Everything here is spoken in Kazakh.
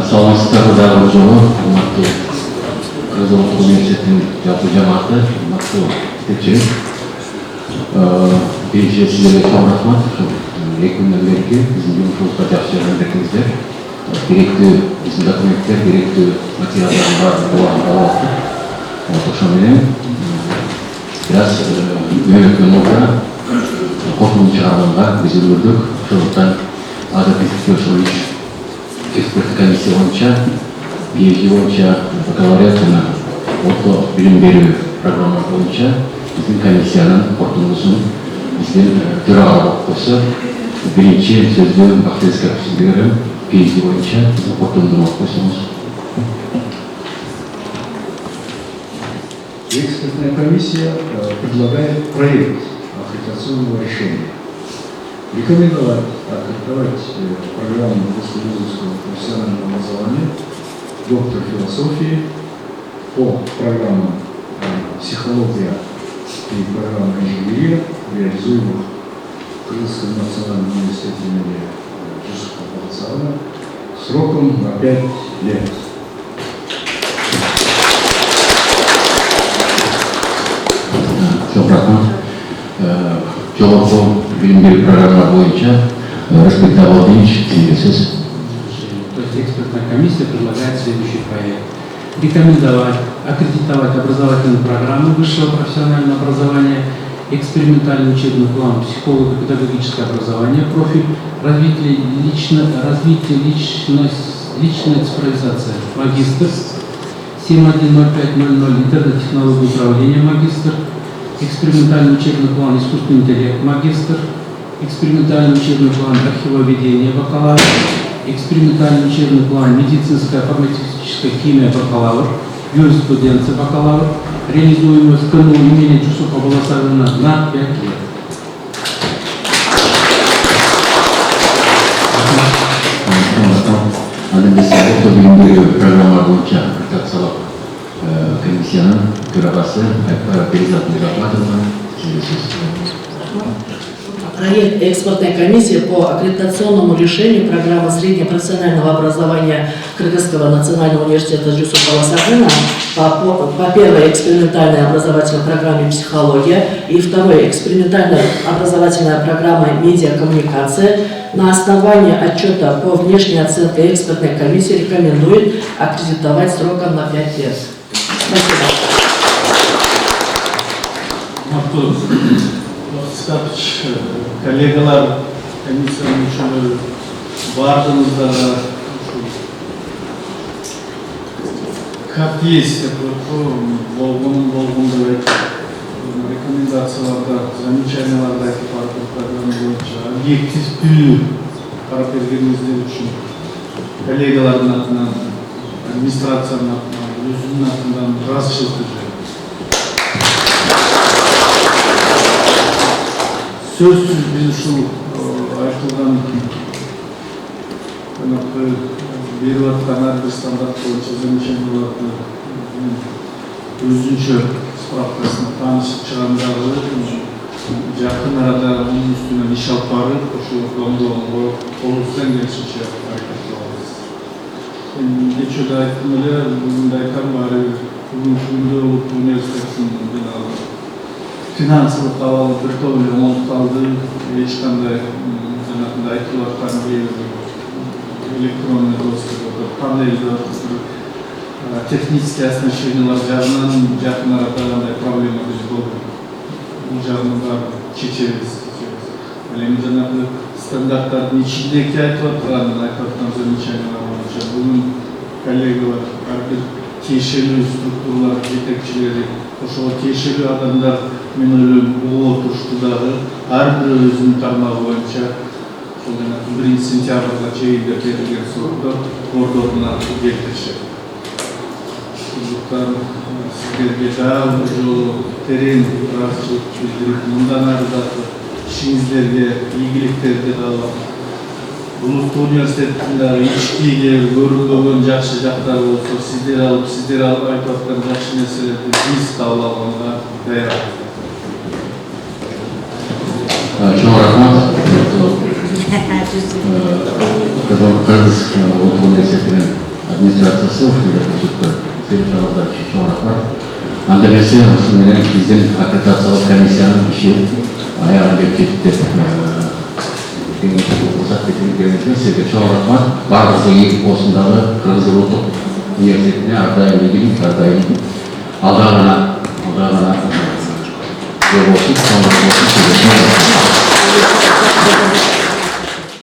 Саламатсыздарбы дагы жолу, урматтуу Кыргыз Улуттук университетинин жалпы жамааты, урматтуу жетекчилик. Биринчиден сиздерге чоң рахмат. Эки күндөн берки биздин жумушубузга жакшы жардам бердиңиздер. Керектүү биздин документтер, керектүү материалдардын баарын алып аттык. Ошо менен бир аз өбөкөн орта кортунду чыгарганга биз үлгүрдүк. Ошондуктан азыркы ишке ошол иш эксперттик комиссия боюнча, PhD боюнча бакалавриат жана орто билим берүү программасы боюнча биздин комиссиянын кортундусун биздин төрага болуп койсо, биринчи сөздү Бактыйске сизге берем. PhD боюнча биздин кортундун алып койсоңуз. Экспертная комиссия предлагает проект аккредитационного решения. Рекомендовать аккредитовать программу высшевузовского профессионального образования доктор философии по программам психология и программа инженерия, реализуемых в Кыргызском национальном университете имени Жусупа Баласагына сроком на 5 лет. Çok rahmat. Жогорку билим берүү программалар боюнча Распек Давлатович, сизге сөз. То есть экспертная комиссия предлагает следующий проект. Рекомендовать, аккредитовать образовательные программы высшего профессионального образования, экспериментальный учебный план, психолого-педагогическое образование, профиль, развитие личной цифровизация, магистр, 710500, интернет-технологии управления, магистр, экспериментальный учебный план искусственный интеллект, магистр, экспериментальный учебный план архивоведения, бакалавр, экспериментальный учебный план медицинская фармацевтическая химия, бакалавр, юриспруденция, бакалавр, реализуемый в КНУ имени Жусупа Баласагына на 5 лет. Андан биз орто билим берүү программалар боюнча аккредитациялык комиссиянын төрагасы Айпара Перизатовна Рахматовна, сизге сөз. Проект экспертной комиссии по аккредитационному решению программы среднепрофессионального образования Кыргызского национального университета Жусупа Баласагына по первой экспериментальной образовательной программе «Психология» и второй экспериментальной образовательной программе «Медиакоммуникация» на основании отчета по внешней оценке экспертной комиссии рекомендует аккредитовать сроком на 5 лет. Спасибо. Коллегалар, комиссияның мүшелері бардыңыздар, как есть болғанды рекомендацияларда, замечанияларда программа бойынша объективтүү қарап бергеніңіздер үшін коллегалардың атынан, администрацияның атынан, өзінің атынан разышылық жүреді. Сөзсіз біз ушул айтылған беріп аткан әрбір стандарт бойынша замечанияларды өзінше справкасына танышып чыгандагы жакын арада оның үстүнөн иш алып барып ошол оңдоого колубуздан келишинче аракет кылабыз. Кечээ айттым эле, бүгүн да айтам, бүгүнкү күндө улуттук университеттин финансылык абалы бир топ эле оңолтуп эч кандай жанагындай айтылып аткан электронный доступ, панелдер, технические оснащениялар жагынан жакын арада андай проблема биз болду. Бул жагын баарын чечебиз. Ал эми жанагы стандарттардын ичиндеги айтып аткан замечаниялар боюнча бүгүн коллегалар ар бир тиешелүү структуралар жетекчилери ошого тиешелүү адамдар мен ойлойм отурушту дагы ар бир өзүнүн тармагы боюнча ошол 1 сентябрга чейин берилген сроктор бордоруна келтиришет. Ошондуктан сиздерге дагы бир жолу терең ыраазычылык билдирип, мындан ары дагы ишиңиздерге ийгиликтерди каалап, улуттук университеттин дагы ичкиге көрүнбөгөн жакшы жактары болсо сиздер айтып аткан жакшы нерселерди биз кабыл алганга даярбыз. Чоң рахмат. Кыргыз Улуттук университетинин администрациясы ушундай көрсөткөн. Чоң рахмат. Анда эмесе ушуну менен биздин аккредитациялык комиссиянын иши аягына келип жетти деп уруксат берилгениңизге сизге чоң рахмат. Баардыгы осундагы Кыргыз Улуттук университетине ар дайым ийгилик, ар дайым алда гана жол болсун. Чоң рахмат.